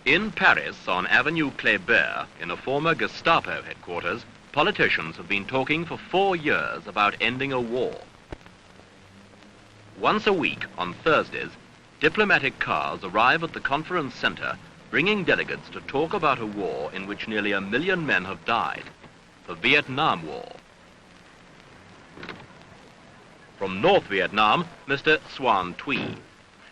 In Paris, on Avenue Kléber, in a former Gestapo headquarters, politicians have been talking for 4 years about ending a war. Once a week, on Thursdays, diplomatic cars arrive at the conference center, bringing delegates to talk about a war in which nearly 1 million men have died, the Vietnam War. From North Vietnam, Mr. Xuan Thuy.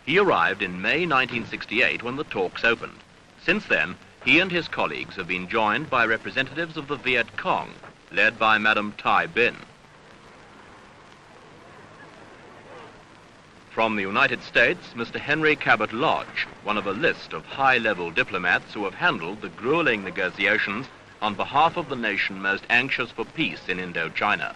He arrived in May 1968 when the talks opened. Since then, he and his colleagues have been joined by representatives of the Viet Cong, led by Madam Thai Binh. From the United States, Mr. Henry Cabot Lodge, one of a list of high-level diplomats who have handled the grueling negotiations on behalf of the nation most anxious for peace in Indochina.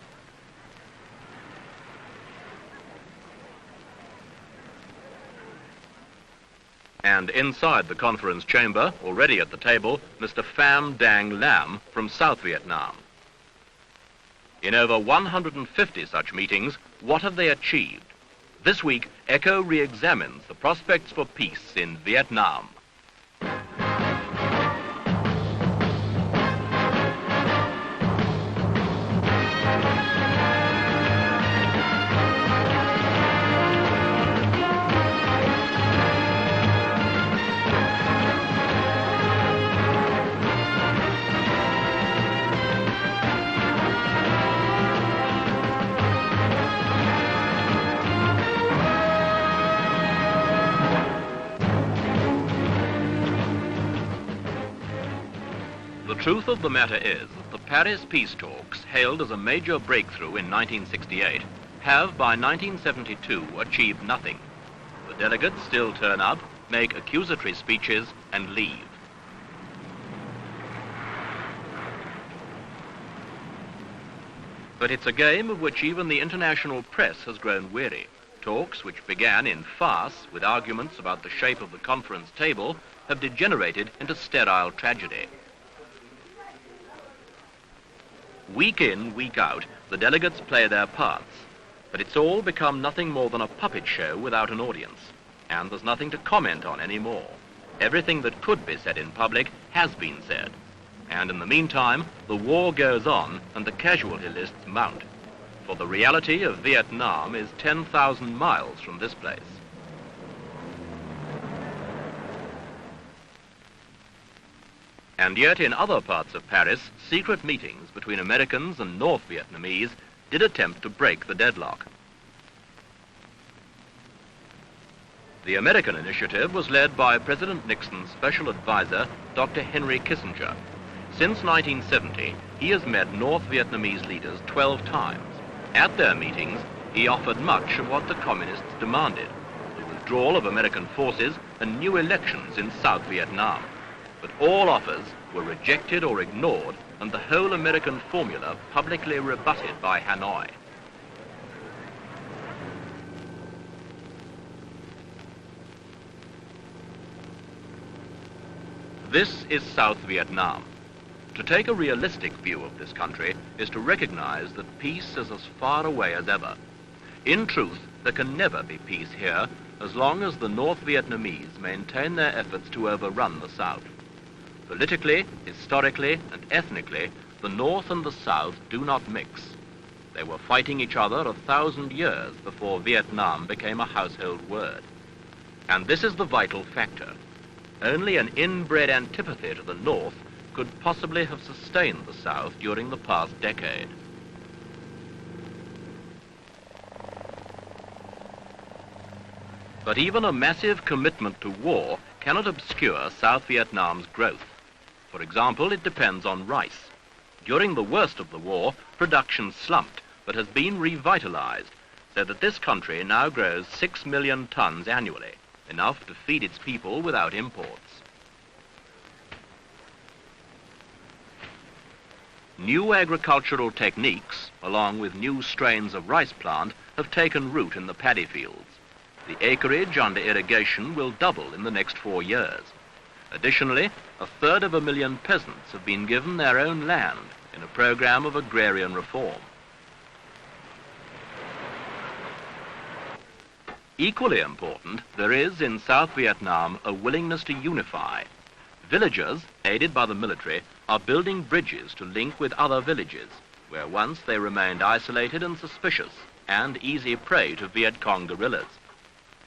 And inside the conference chamber, already at the table, Mr. Pham Dang Lam from South Vietnam. In over 150 such meetings, what have they achieved? This week, ECHO re-examines the prospects for peace in Vietnam. The truth of the matter is that the Paris peace talks, hailed as a major breakthrough in 1968, have by 1972 achieved nothing. The delegates still turn up, make accusatory speeches, and leave. But it's a game of which even the international press has grown weary. Talks which began in farce with arguments about the shape of the conference table have degenerated into sterile tragedy. Week in, week out, the delegates play their parts, but it's all become nothing more than a puppet show without an audience, and there's nothing to comment on anymore. Everything that could be said in public has been said, and in the meantime, the war goes on and the casualty lists mount, for the reality of Vietnam is 10,000 miles from this place. And yet in other parts of Paris, secret meetings between Americans and North Vietnamese did attempt to break the deadlock. The American initiative was led by President Nixon's special advisor, Dr. Henry Kissinger. Since 1970, he has met North Vietnamese leaders 12 times. At their meetings, he offered much of what the communists demanded, the withdrawal of American forces and new elections in South Vietnam. But all offers were rejected or ignored, and the whole American formula publicly rebutted by Hanoi. This is South Vietnam. To take a realistic view of this country is to recognize that peace is as far away as ever. In truth, there can never be peace here as long as the North Vietnamese maintain their efforts to overrun the South. Politically, historically, and ethnically, the North and the South do not mix. They were fighting each other 1,000 years before Vietnam became a household word. And this is the vital factor. Only an inbred antipathy to the North could possibly have sustained the South during the past decade. But even a massive commitment to war cannot obscure South Vietnam's growth. For example, it depends on rice. During the worst of the war, production slumped, but has been revitalized, so that this country now grows 6 million tons annually, enough to feed its people without imports. New agricultural techniques, along with new strains of rice plant, have taken root in the paddy fields. The acreage under irrigation will double in the next 4 years. Additionally, 1/3 peasants have been given their own land in a program of agrarian reform. Equally important, there is in South Vietnam a willingness to unify. Villagers, aided by the military, are building bridges to link with other villages, where once they remained isolated and suspicious and easy prey to Viet Cong guerrillas.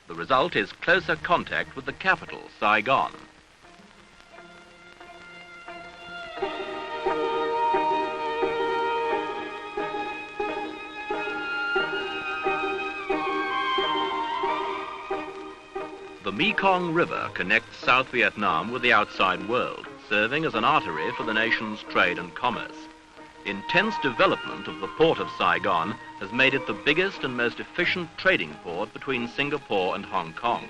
The result is closer contact with the capital, Saigon. The Mekong River connects South Vietnam with the outside world, serving as an artery for the nation's trade and commerce. Intense development of the port of Saigon has made it the biggest and most efficient trading port between Singapore and Hong Kong.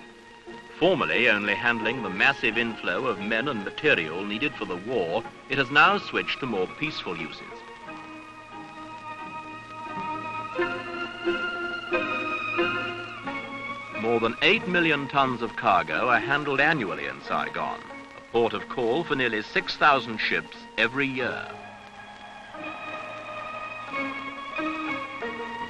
Formerly only handling the massive inflow of men and material needed for the war, it has now switched to more peaceful uses. More than 8 million tons of cargo are handled annually in Saigon, a port of call for nearly 6,000 ships every year.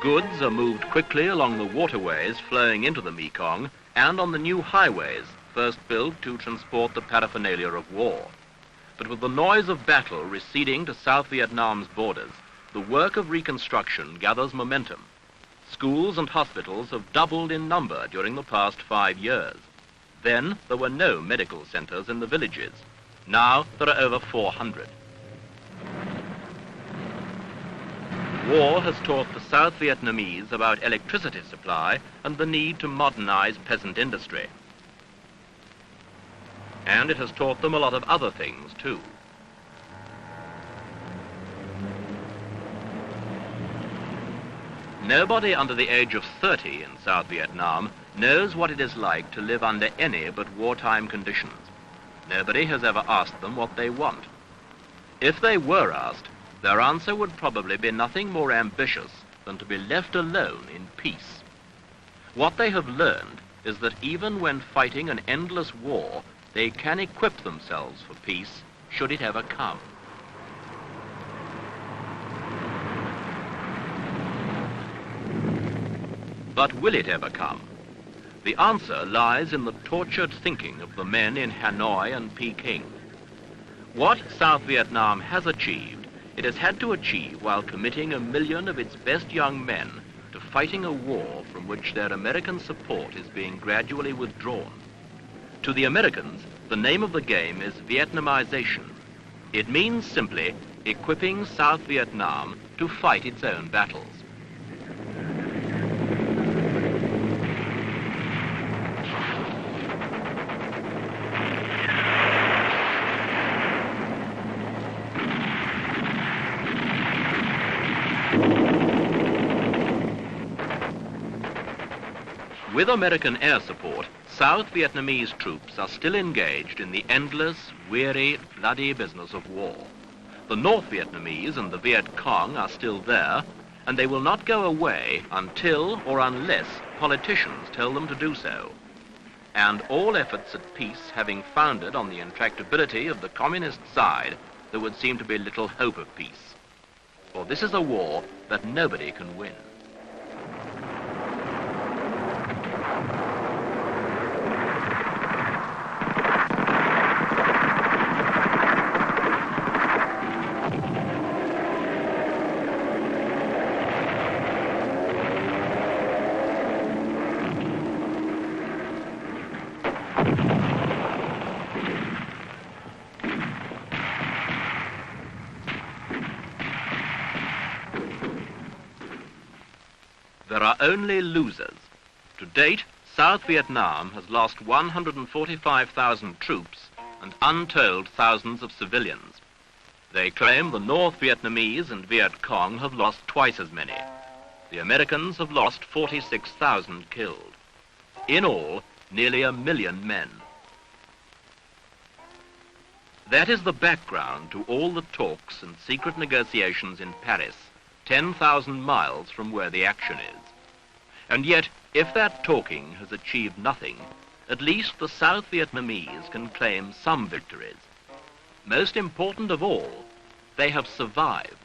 Goods are moved quickly along the waterways flowing into the Mekong and on the new highways, first built to transport the paraphernalia of war. But with the noise of battle receding to South Vietnam's borders, the work of reconstruction gathers momentum. Schools and hospitals have doubled in number during the past 5 years. Then there were no medical centers in the villages. Now there are over 400. War has taught the South Vietnamese about electricity supply and the need to modernize peasant industry. And it has taught them a lot of other things too. Nobody under the age of 30 in South Vietnam knows what it is like to live under any but wartime conditions. Nobody has ever asked them what they want. If they were asked, their answer would probably be nothing more ambitious than to be left alone in peace. What they have learned is that even when fighting an endless war, they can equip themselves for peace, should it ever come. But will it ever come? The answer lies in the tortured thinking of the men in Hanoi and Peking. What South Vietnam has achieved, it has had to achieve while committing 1 million of its best young men to fighting a war from which their American support is being gradually withdrawn. To the Americans, the name of the game is Vietnamization. It means simply equipping South Vietnam to fight its own battles. With American air support, South Vietnamese troops are still engaged in the endless, weary, bloody business of war. The North Vietnamese and the Viet Cong are still there, and they will not go away until or unless politicians tell them to do so. And all efforts at peace having founded on the intractability of the communist side, there would seem to be little hope of peace. For this is a war that nobody can win. There are only losers. To date, South Vietnam has lost 145,000 troops and untold thousands of civilians. They claim the North Vietnamese and Viet Cong have lost twice as many. The Americans have lost 46,000 killed. In all, nearly 1 million men. That is the background to all the talks and secret negotiations in Paris, 10,000 miles from where the action is. And yet, if that talking has achieved nothing, at least the South Vietnamese can claim some victories. Most important of all, they have survived.